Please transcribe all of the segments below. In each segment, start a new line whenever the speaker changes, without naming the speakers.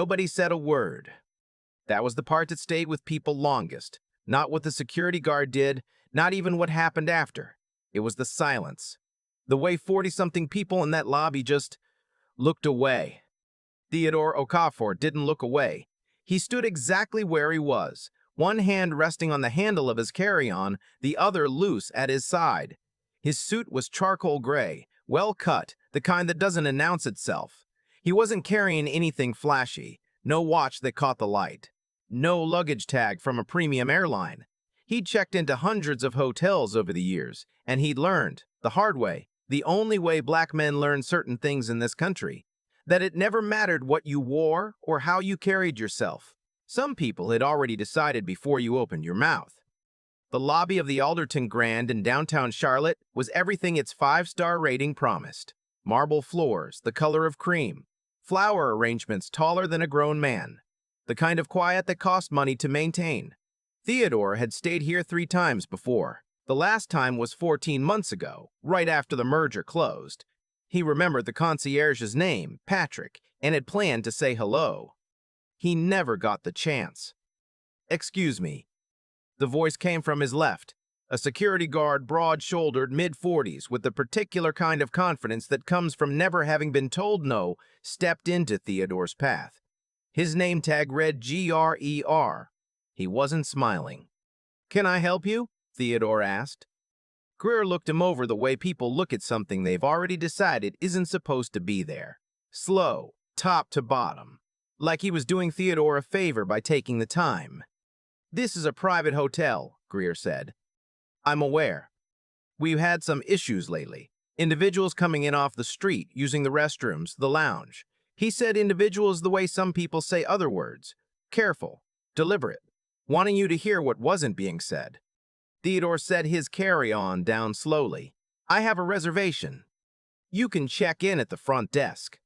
Nobody said a word. That was the part that stayed with people longest. Not what the security guard did, not even what happened after. It was the silence. The way 40-something people in that lobby just looked away. Theodore Okafor didn't look away. He stood exactly where he was, one hand resting on the handle of his carry-on, the other loose at his side. His suit was charcoal gray, well cut, the kind that doesn't announce itself. He wasn't carrying anything flashy, no watch that caught the light, no luggage tag from a premium airline. He'd checked into hundreds of hotels over the years, and he'd learned, the hard way, the only way black men learn certain things in this country, that it never mattered what you wore or how you carried yourself. Some people had already decided before you opened your mouth. The lobby of the Alderton Grand in downtown Charlotte was everything its 5-star rating promised. Marble floors, the color of cream, flower arrangements taller than a grown man, the kind of quiet that cost money to maintain. Theodore had stayed here 3 times before. The last time was 14 months ago, right after the merger closed. He remembered the concierge's name, Patrick, and had planned to say hello. He never got the chance. "Excuse me." The voice came from his left. A security guard, broad-shouldered, mid-40s, with the particular kind of confidence that comes from never having been told no, stepped into Theodore's path. His name tag read GRER. He wasn't smiling. "Can I help you?" Theodore asked. Greer looked him over the way people look at something they've already decided isn't supposed to be there. Slow, top to bottom. Like he was doing Theodore a favor by taking the time. "This is a private hotel," Greer said. "I'm aware. We've had some issues lately. Individuals coming in off the street, using the restrooms, the lounge." He said individuals the way some people say other words. Careful, deliberate, wanting you to hear what wasn't being said. Theodore set his carry-on down slowly. "I have a reservation. You can check in at the front desk."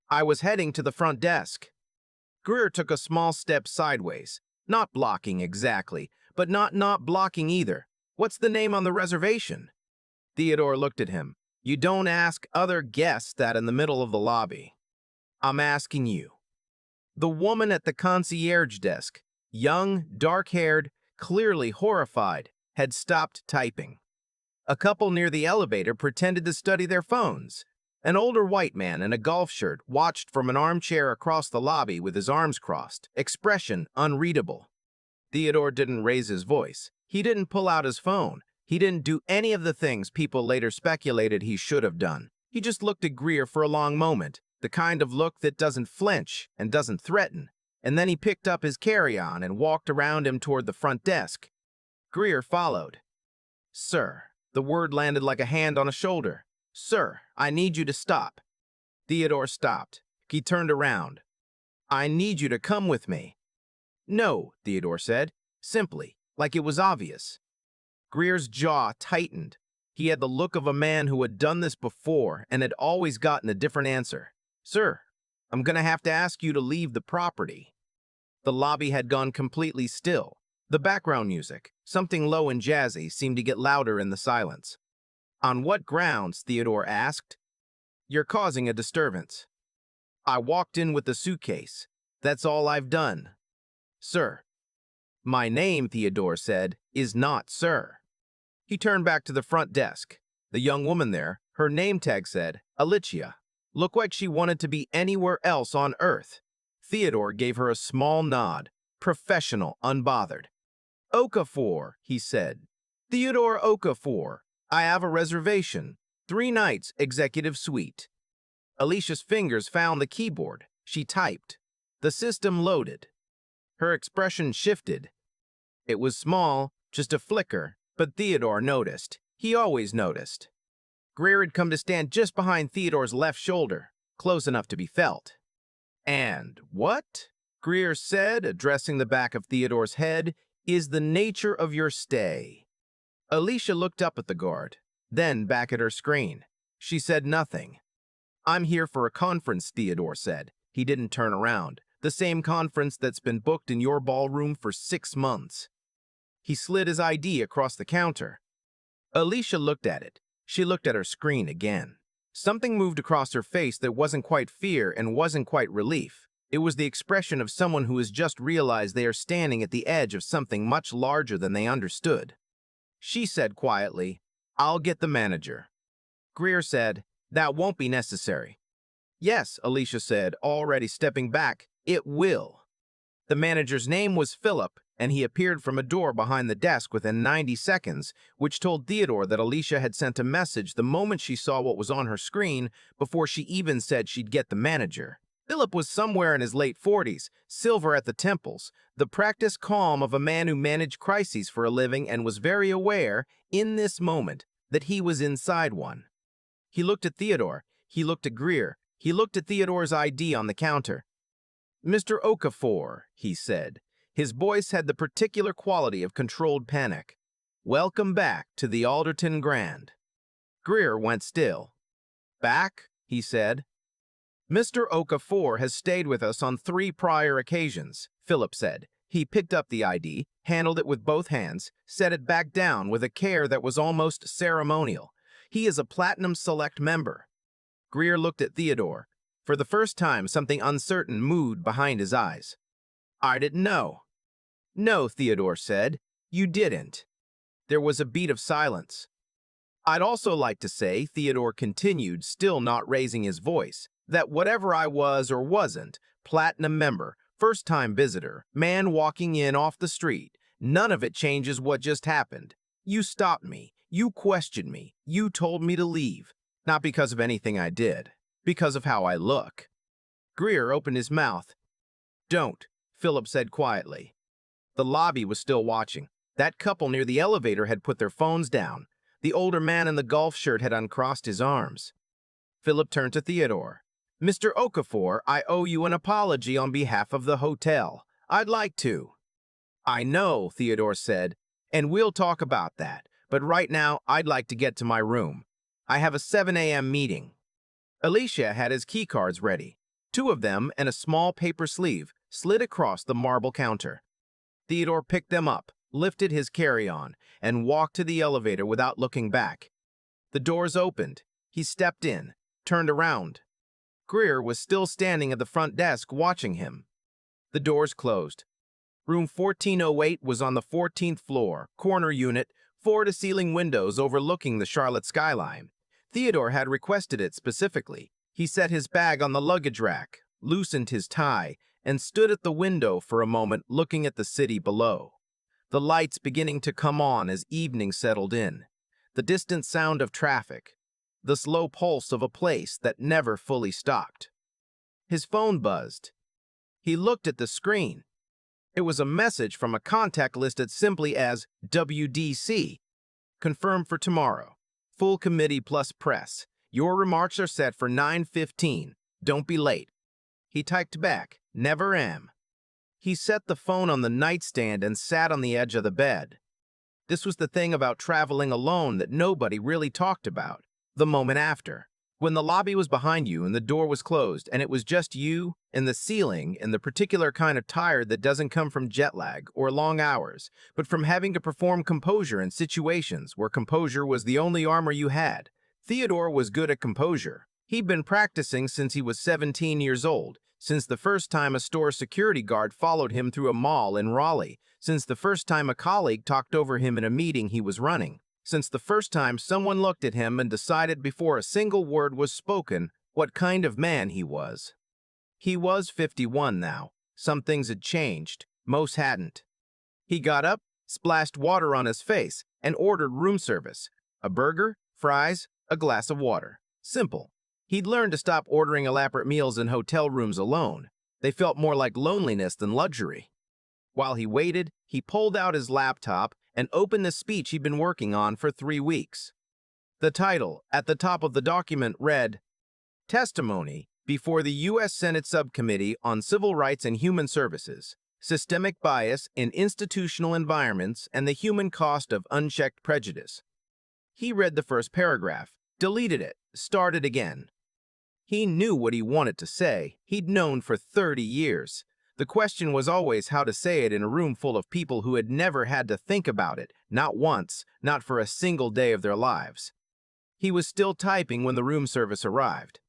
I was heading to the front desk. Greer took a small step sideways, not blocking exactly, but not blocking either. "What's the name on the reservation?" Theodore looked at him. "You don't ask other guests that in the middle of the lobby. I'm asking you." The woman at the concierge desk, young, dark-haired, clearly horrified, had stopped typing. A couple near the elevator pretended to study their phones. An older white man in a golf shirt watched from an armchair across the lobby with his arms crossed, expression unreadable. Theodore didn't raise his voice. He didn't pull out his phone. He didn't do any of the things people later speculated he should have done. He just looked at Greer for a long moment, the kind of look that doesn't flinch and doesn't threaten, and then he picked up his carry-on and walked around him toward the front desk. Greer followed. "Sir," the word landed like a hand on a shoulder. "Sir, I need you to stop." Theodore stopped. He turned around. "I need you to come with me." "No," Theodore said, simply, like it was obvious. Greer's jaw tightened. He had the look of a man who had done this before and had always gotten a different answer. "Sir, I'm gonna have to ask you to leave the property." The lobby had gone completely still. The background music, something low and jazzy, seemed to get louder in the silence. "On what grounds?" Theodore asked. "You're causing a disturbance." "I walked in with the suitcase. That's all I've done." "Sir." "My name," Theodore said, "is not sir." He turned back to the front desk. The young woman there, her name tag said, Alicia, looked like she wanted to be anywhere else on earth. Theodore gave her a small nod, professional, unbothered. "Okafor," he said. "Theodore Okafor. I have a reservation. 3 nights, executive suite." Alicia's fingers found the keyboard. She typed. The system loaded. Her expression shifted. It was small, just a flicker, but Theodore noticed. He always noticed. Greer had come to stand just behind Theodore's left shoulder, close enough to be felt. "And what," Greer said, addressing the back of Theodore's head, "is the nature of your stay?" Alicia looked up at the guard, then back at her screen. She said nothing. "I'm here for a conference," Theodore said. He didn't turn around. "The same conference that's been booked in your ballroom for 6 months. He slid his ID across the counter. Alicia looked at it. She looked at her screen again. Something moved across her face that wasn't quite fear and wasn't quite relief. It was the expression of someone who has just realized they are standing at the edge of something much larger than they understood. She said quietly, "I'll get the manager." Greer said, "That won't be necessary." "Yes," Alicia said, already stepping back, "it will." The manager's name was Philip, and he appeared from a door behind the desk within 90 seconds, which told Theodore that Alicia had sent a message the moment she saw what was on her screen before she even said she'd get the manager. Philip was somewhere in his late 40s, silver at the temples, the practiced calm of a man who managed crises for a living and was very aware, in this moment, that he was inside one. He looked at Theodore, he looked at Greer, he looked at Theodore's ID on the counter. "Mr. Okafor," he said. His voice had the particular quality of controlled panic. "Welcome back to the Alderton Grand." Greer went still. "Back?" he said. "Mr. Okafor has stayed with us on 3 prior occasions," Philip said. He picked up the ID, handled it with both hands, set it back down with a care that was almost ceremonial. "He is a Platinum Select member." Greer looked at Theodore. For the first time, something uncertain moved behind his eyes. "I didn't know." "No," Theodore said, "you didn't." There was a beat of silence. "I'd also like to say," Theodore continued, still not raising his voice, "that whatever I was or wasn't, Platinum member, first-time visitor, man walking in off the street, none of it changes what just happened. You stopped me. You questioned me. You told me to leave. Not because of anything I did. Because of how I look." Greer opened his mouth. "Don't," Philip said quietly. The lobby was still watching. That couple near the elevator had put their phones down. The older man in the golf shirt had uncrossed his arms. Philip turned to Theodore. "Mr. Okafor, I owe you an apology on behalf of the hotel. I'd like to." "I know," Theodore said, "and we'll talk about that. But right now, I'd like to get to my room. I have a 7 a.m. meeting." Alicia had his keycards ready. 2 of them and a small paper sleeve slid across the marble counter. Theodore picked them up, lifted his carry-on, and walked to the elevator without looking back. The doors opened. He stepped in, turned around. Greer was still standing at the front desk watching him. The doors closed. Room 1408 was on the 14th floor, corner unit, floor-to-ceiling windows overlooking the Charlotte skyline. Theodore had requested it specifically. He set his bag on the luggage rack, loosened his tie, and stood at the window for a moment looking at the city below. The lights beginning to come on as evening settled in. The distant sound of traffic. The slow pulse of a place that never fully stopped. His phone buzzed. He looked at the screen. It was a message from a contact listed simply as WDC. "Confirmed for tomorrow. Full committee plus press. Your remarks are set for 9:15. Don't be late." He typed back, "Never am." He set the phone on the nightstand and sat on the edge of the bed. This was the thing about traveling alone that nobody really talked about. The moment after. When the lobby was behind you and the door was closed and it was just you and the ceiling and the particular kind of tired that doesn't come from jet lag or long hours, but from having to perform composure in situations where composure was the only armor you had. Theodore was good at composure. He'd been practicing since he was 17 years old, since the first time a store security guard followed him through a mall in Raleigh, since the first time a colleague talked over him in a meeting he was running, since the first time someone looked at him and decided before a single word was spoken what kind of man he was. He was 51 now. Some things had changed. Most hadn't. He got up, splashed water on his face, and ordered room service. A burger, fries, a glass of water. Simple. He'd learned to stop ordering elaborate meals in hotel rooms alone. They felt more like loneliness than luxury. While he waited, he pulled out his laptop and opened the speech he'd been working on for 3 weeks. The title, at the top of the document, read, "Testimony before the U.S. Senate Subcommittee on Civil Rights and Human Services, Systemic Bias in Institutional Environments and the Human Cost of Unchecked Prejudice." He read the first paragraph, deleted it, started again. He knew what he wanted to say. He'd known for 30 years. The question was always how to say it in a room full of people who had never had to think about it, not once, not for a single day of their lives. He was still typing when the room service arrived.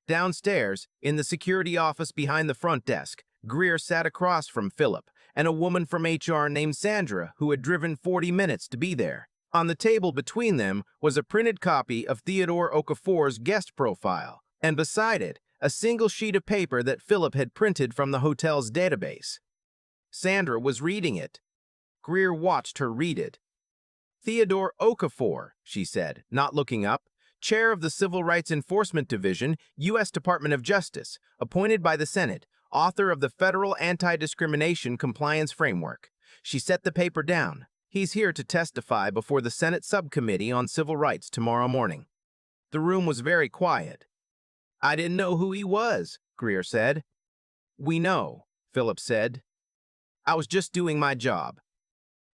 Downstairs, in the security office behind the front desk, Greer sat across from Philip and a woman from HR named Sandra who had driven 40 minutes to be there. On the table between them was a printed copy of Theodore Okafor's guest profile, and beside it, a single sheet of paper that Philip had printed from the hotel's database. Sandra was reading it. Greer watched her read it. Theodore Okafor, she said, not looking up, chair of the Civil Rights Enforcement Division, U.S. Department of Justice, appointed by the Senate, author of the Federal Anti-Discrimination Compliance Framework. She set the paper down. He's here to testify before the Senate Subcommittee on Civil Rights tomorrow morning. The room was very quiet. I didn't know who he was, Greer said. We know, Philip said. I was just doing my job.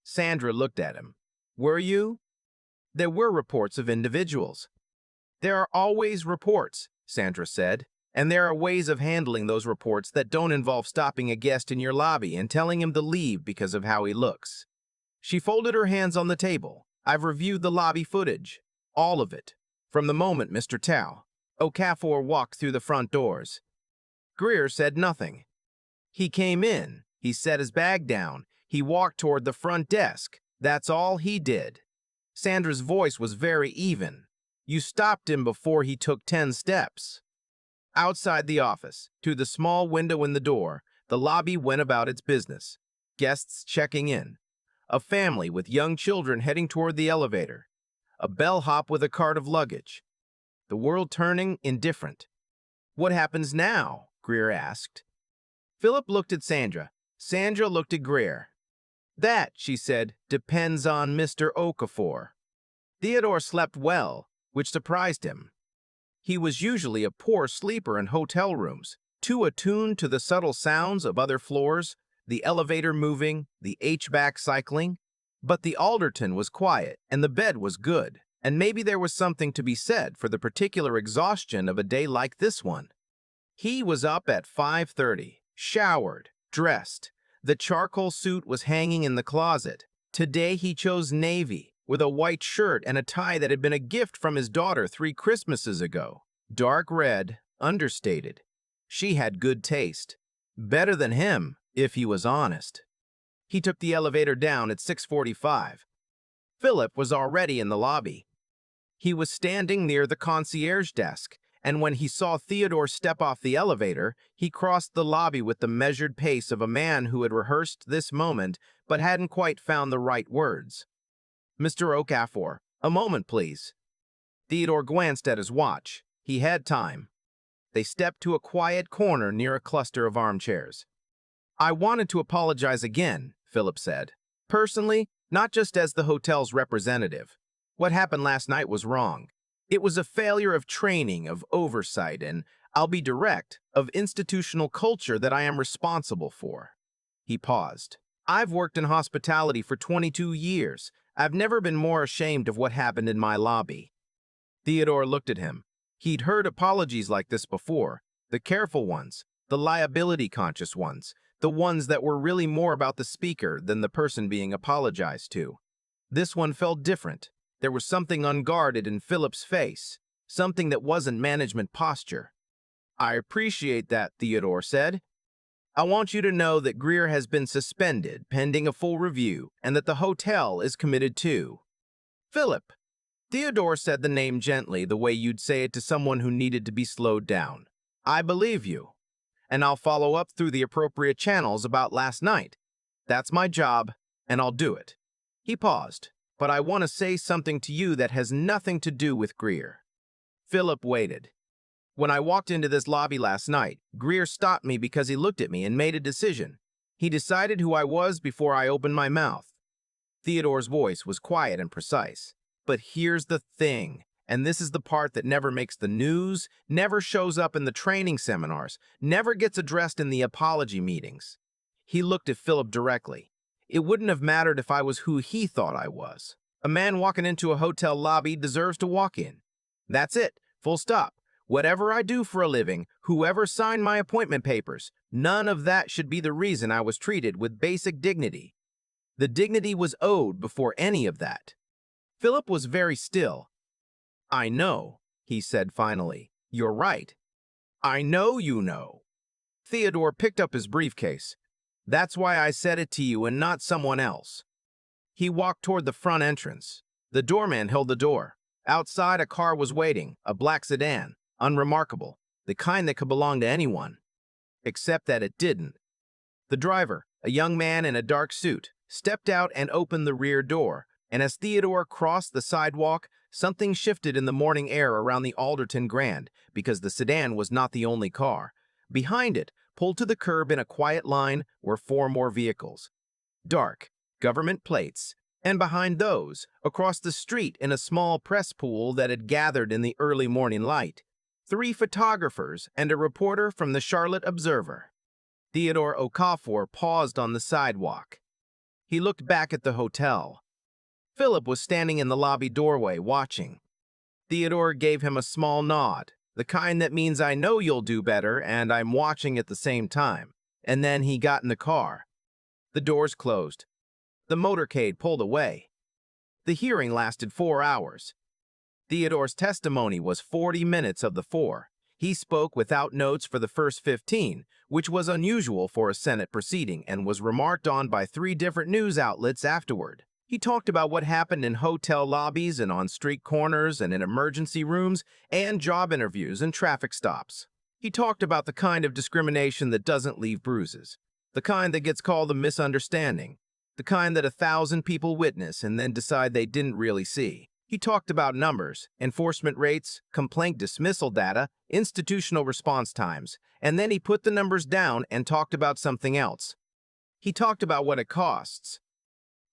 Sandra looked at him. Were you? There were reports of individuals. There are always reports, Sandra said, and there are ways of handling those reports that don't involve stopping a guest in your lobby and telling him to leave because of how he looks. She folded her hands on the table. I've reviewed the lobby footage. All of it. From the moment Mr. Okafor walked through the front doors. Greer said nothing. He came in. He set his bag down. He walked toward the front desk. That's all he did. Sandra's voice was very even. You stopped him before he took 10 steps. Outside the office, to the small window in the door, the lobby went about its business. Guests checking in. A family with young children heading toward the elevator. A bellhop with a cart of luggage. The world turning indifferent. What happens now? Greer asked. Philip looked at Sandra. Sandra looked at Greer. That, she said, depends on Mr. Okafor. Theodore slept well, which surprised him. He was usually a poor sleeper in hotel rooms, too attuned to the subtle sounds of other floors, the elevator moving, the HVAC cycling. But the Alderton was quiet, and the bed was good, and maybe there was something to be said for the particular exhaustion of a day like this one. He was up at 5:30, showered, dressed. The charcoal suit was hanging in the closet. Today he chose navy, with a white shirt and a tie that had been a gift from his daughter 3 Christmases ago. Dark red, understated. She had good taste. Better than him, if he was honest. He took the elevator down at 6:45. Philip was already in the lobby. He was standing near the concierge desk, and when he saw Theodore step off the elevator, he crossed the lobby with the measured pace of a man who had rehearsed this moment but hadn't quite found the right words. Mr. Okafor, a moment, please. Theodore glanced at his watch. He had time. They stepped to a quiet corner near a cluster of armchairs. I wanted to apologize again, Philip said. Personally, not just as the hotel's representative. What happened last night was wrong. It was a failure of training, of oversight, and, I'll be direct, of institutional culture that I am responsible for. He paused. I've worked in hospitality for 22 years. I've never been more ashamed of what happened in my lobby. Theodore looked at him. He'd heard apologies like this before, the careful ones, the liability-conscious ones, the ones that were really more about the speaker than the person being apologized to. This one felt different. There was something unguarded in Philip's face, something that wasn't management posture. I appreciate that, Theodore said. I want you to know that Greer has been suspended pending a full review and that the hotel is committed too. Philip. Theodore said the name gently, the way you'd say it to someone who needed to be slowed down. I believe you, and I'll follow up through the appropriate channels about last night. That's my job, and I'll do it. He paused. But I want to say something to you that has nothing to do with Greer. Philip waited. When I walked into this lobby last night, Greer stopped me because he looked at me and made a decision. He decided who I was before I opened my mouth. Theodore's voice was quiet and precise. But here's the thing, and this is the part that never makes the news, never shows up in the training seminars, never gets addressed in the apology meetings. He looked at Philip directly. It wouldn't have mattered if I was who he thought I was. A man walking into a hotel lobby deserves to walk in. That's it, full stop. Whatever I do for a living, whoever signed my appointment papers, none of that should be the reason I was treated with basic dignity. The dignity was owed before any of that. Philip was very still. I know, he said finally. You're right. I know you know. Theodore picked up his briefcase. That's why I said it to you and not someone else. He walked toward the front entrance. The doorman held the door. Outside, a car was waiting, a black sedan, unremarkable, the kind that could belong to anyone. Except that it didn't. The driver, a young man in a dark suit, stepped out and opened the rear door, and as Theodore crossed the sidewalk, something shifted in the morning air around the Alderton Grand, because the sedan was not the only car. Behind it, pulled to the curb in a quiet line, were 4 more vehicles. Dark, government plates, and behind those, across the street in a small press pool that had gathered in the early morning light, 3 photographers and a reporter from the Charlotte Observer. Theodore Okafor paused on the sidewalk. He looked back at the hotel. Philip was standing in the lobby doorway, watching. Theodore gave him a small nod, the kind that means I know you'll do better and I'm watching at the same time. And then he got in the car. The doors closed. The motorcade pulled away. The hearing lasted 4 hours. Theodore's testimony was 40 minutes of the 4. He spoke without notes for the first 15, which was unusual for a Senate proceeding and was remarked on by 3 different news outlets afterward. He talked about what happened in hotel lobbies and on street corners and in emergency rooms and job interviews and traffic stops. He talked about the kind of discrimination that doesn't leave bruises, the kind that gets called a misunderstanding, the kind that 1,000 people witness and then decide they didn't really see. He talked about numbers, enforcement rates, complaint dismissal data, institutional response times, and then he put the numbers down and talked about something else. He talked about what it costs.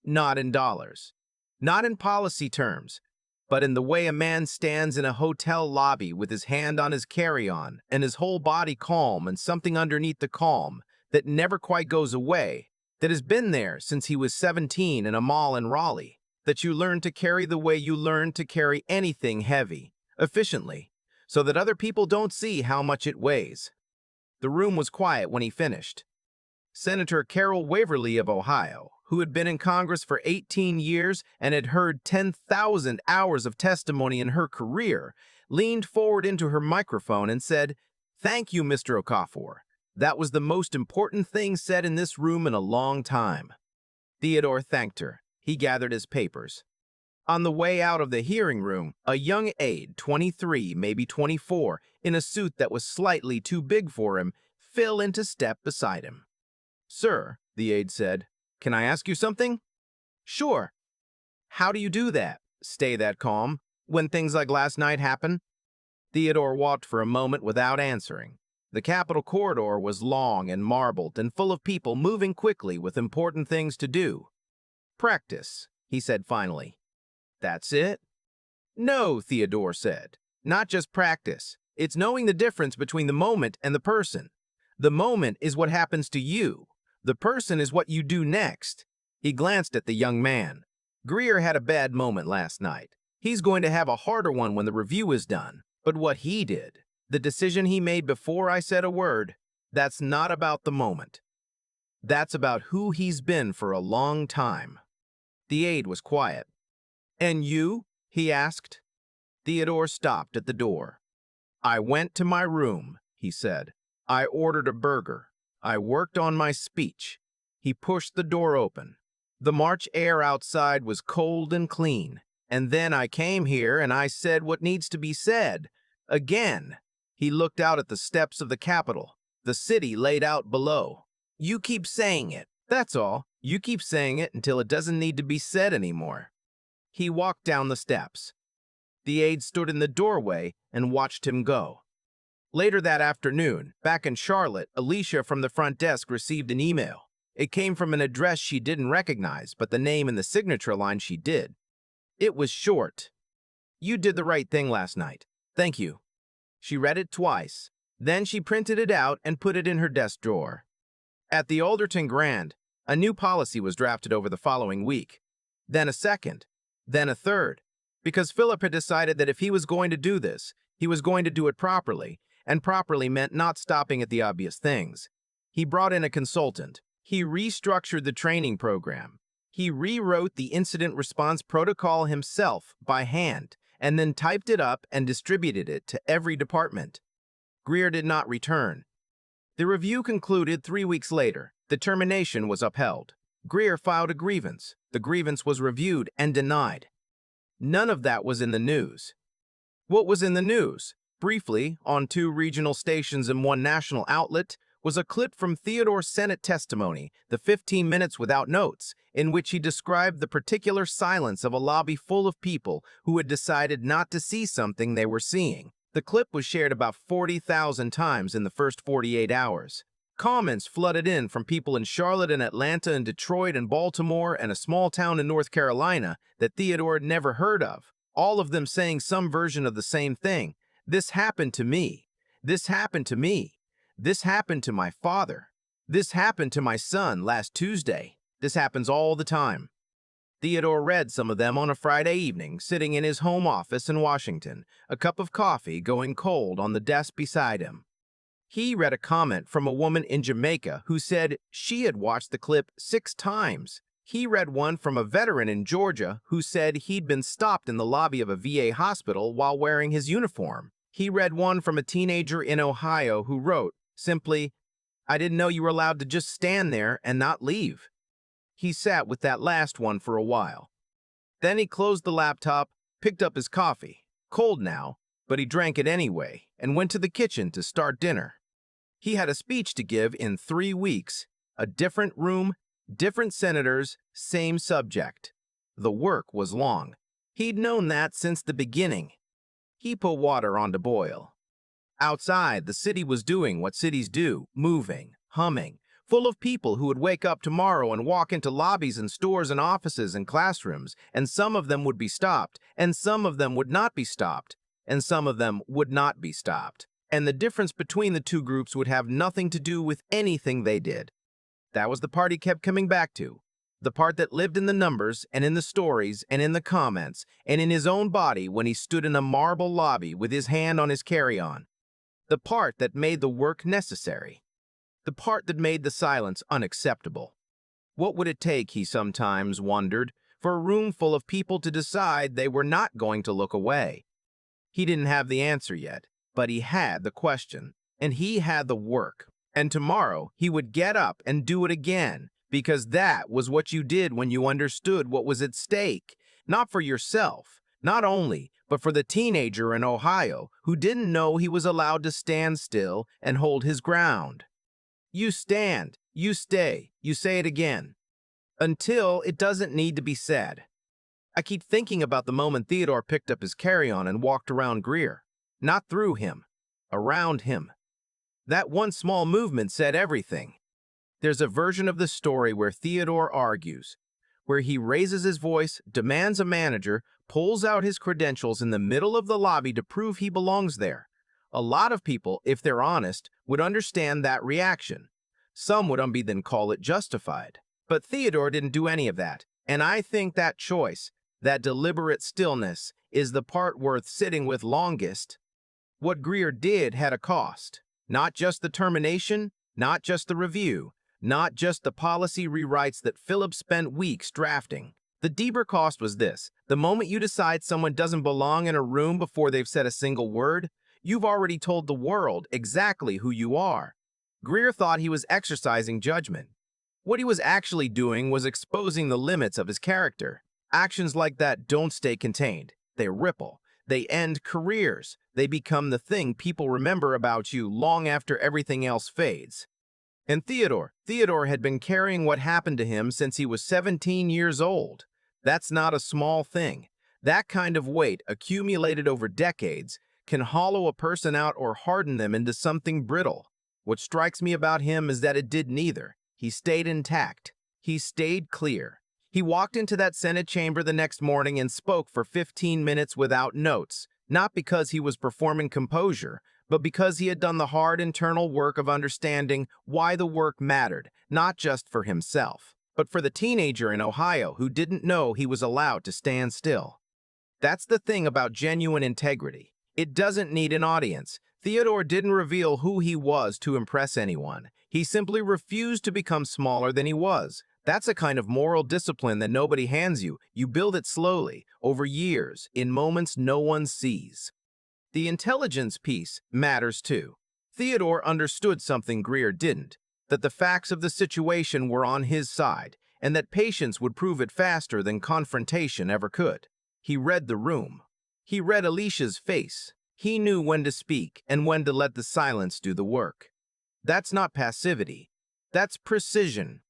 Not in dollars, not in policy terms, but in the way a man stands in a hotel lobby with his hand on his carry-on and his whole body calm and something underneath the calm that never quite goes away, that has been there since he was 17 in a mall in Raleigh, that you learn to carry the way you learn to carry anything heavy, efficiently, so that other people don't see how much it weighs. The room was quiet when he finished. Senator Carol Waverly of Ohio, who had been in Congress for 18 years and had heard 10,000 hours of testimony in her career, leaned forward into her microphone and said, "Thank you, Mr. Okafor. That was the most important thing said in this room in a long time." Theodore thanked her. He gathered his papers. On the way out of the hearing room, a young aide, 23, maybe 24, in a suit that was slightly too big for him, fell into step beside him. "Sir," the aide said, "can I ask you something?" "Sure." "How do you do that, stay that calm, when things like last night happen?" Theodore walked for a moment without answering. The Capitol corridor was long and marbled and full of people moving quickly with important things to do. "Practice," he said finally. "That's it?" "No," Theodore said. "Not just practice. It's knowing the difference between the moment and the person. The moment is what happens to you. The person is what you do next." He glanced at the young man. "Greer had a bad moment last night. He's going to have a harder one when the review is done. But what he did, the decision he made before I said a word, that's not about the moment. That's about who he's been for a long time." The aide was quiet. "And you?" he asked. Theodore stopped at the door. "I went to my room," he said. "I ordered a burger. I worked on my speech." He pushed the door open. "The March air outside was cold and clean. And then I came here and I said what needs to be said. Again." He looked out at the steps of the Capitol, the city laid out below. "You keep saying it. That's all. You keep saying it until it doesn't need to be said anymore." He walked down the steps. The aide stood in the doorway and watched him go. Later that afternoon, back in Charlotte, Alicia from the front desk received an email. It came from an address she didn't recognize, but the name in the signature line she did. It was short. "You did the right thing last night. Thank you." She read it twice. Then she printed it out and put it in her desk drawer. At the Alderton Grand, a new policy was drafted over the following week. Then a second. Then a third. Because Philip had decided that if he was going to do this, he was going to do it properly, and properly meant not stopping at the obvious things. He brought in a consultant. He restructured the training program. He rewrote the incident response protocol himself by hand, and then typed it up and distributed it to every department. Greer did not return. The review concluded 3 weeks later. The termination was upheld. Greer filed a grievance. The grievance was reviewed and denied. None of that was in the news. What was in the news? Briefly, on 2 regional stations and 1 national outlet, was a clip from Theodore's Senate testimony, the 15 minutes without notes, in which he described the particular silence of a lobby full of people who had decided not to see something they were seeing. The clip was shared about 40,000 times in the first 48 hours. Comments flooded in from people in Charlotte and Atlanta and Detroit and Baltimore and a small town in North Carolina that Theodore had never heard of, all of them saying some version of the same thing. This happened to me. This happened to me. This happened to my father. This happened to my son last Tuesday. This happens all the time. Theodore read some of them on a Friday evening, sitting in his home office in Washington, a cup of coffee going cold on the desk beside him. He read a comment from a woman in Jamaica who said she had watched the clip 6 times. He read one from a veteran in Georgia who said he'd been stopped in the lobby of a VA hospital while wearing his uniform. He read one from a teenager in Ohio who wrote, simply, "I didn't know you were allowed to just stand there and not leave." He sat with that last one for a while. Then he closed the laptop, picked up his coffee, cold now, but he drank it anyway, and went to the kitchen to start dinner. He had a speech to give in 3 weeks, a different room, different senators, same subject. The work was long. He'd known that since the beginning. He put water on to boil. Outside, the city was doing what cities do, moving, humming, full of people who would wake up tomorrow and walk into lobbies and stores and offices and classrooms, and some of them would be stopped, and some of them would not be stopped, and some of them would not be stopped. And the difference between the 2 groups would have nothing to do with anything they did. That was the part he kept coming back to, the part that lived in the numbers and in the stories and in the comments and in his own body when he stood in a marble lobby with his hand on his carry-on, the part that made the work necessary, the part that made the silence unacceptable. What would it take, he sometimes wondered, for a room full of people to decide they were not going to look away? He didn't have the answer yet, but he had the question, and he had the work. And tomorrow he would get up and do it again, because that was what you did when you understood what was at stake, not for yourself, not only, but for the teenager in Ohio who didn't know he was allowed to stand still and hold his ground. You stand, you stay, you say it again, until it doesn't need to be said. I keep thinking about the moment Theodore picked up his carry-on and walked around Greer. Not through him, around him. That one small movement said everything. There's a version of the story where Theodore argues, where he raises his voice, demands a manager, pulls out his credentials in the middle of the lobby to prove he belongs there. A lot of people, if they're honest, would understand that reaction. Some would then call it justified. But Theodore didn't do any of that, and I think that choice, that deliberate stillness, is the part worth sitting with longest. What Greer did had a cost. Not just the termination, not just the review, not just the policy rewrites that Philip spent weeks drafting. The deeper cost was this: the moment you decide someone doesn't belong in a room before they've said a single word, you've already told the world exactly who you are. Greer thought he was exercising judgment. What he was actually doing was exposing the limits of his character. Actions like that don't stay contained. They ripple. They end careers. They become the thing people remember about you long after everything else fades. And Theodore had been carrying what happened to him since he was 17 years old. That's not a small thing. That kind of weight, accumulated over decades, can hollow a person out or harden them into something brittle. What strikes me about him is that it did neither. He stayed intact. He stayed clear. He walked into that Senate chamber the next morning and spoke for 15 minutes without notes, not because he was performing composure, but because he had done the hard internal work of understanding why the work mattered, not just for himself, but for the teenager in Ohio who didn't know he was allowed to stand still. That's the thing about genuine integrity. It doesn't need an audience. Theodore didn't reveal who he was to impress anyone. He simply refused to become smaller than he was. That's a kind of moral discipline that nobody hands you. You build it slowly, over years, in moments no one sees. The intelligence piece matters too. Theodore understood something Greer didn't, that the facts of the situation were on his side, and that patience would prove it faster than confrontation ever could. He read the room. He read Alicia's face. He knew when to speak and when to let the silence do the work. That's not passivity. That's precision.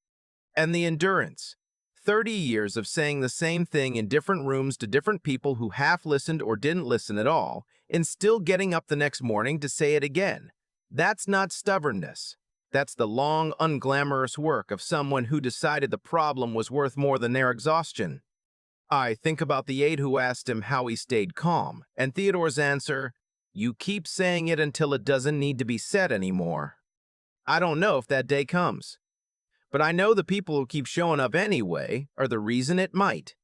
And the endurance. 30 years of saying the same thing in different rooms to different people who half listened or didn't listen at all, and still getting up the next morning to say it again. That's not stubbornness. That's the long, unglamorous work of someone who decided the problem was worth more than their exhaustion. I think about the aide who asked him how he stayed calm, and Theodore's answer, "You keep saying it until it doesn't need to be said anymore." I don't know if that day comes, but I know the people who keep showing up anyway are the reason it might.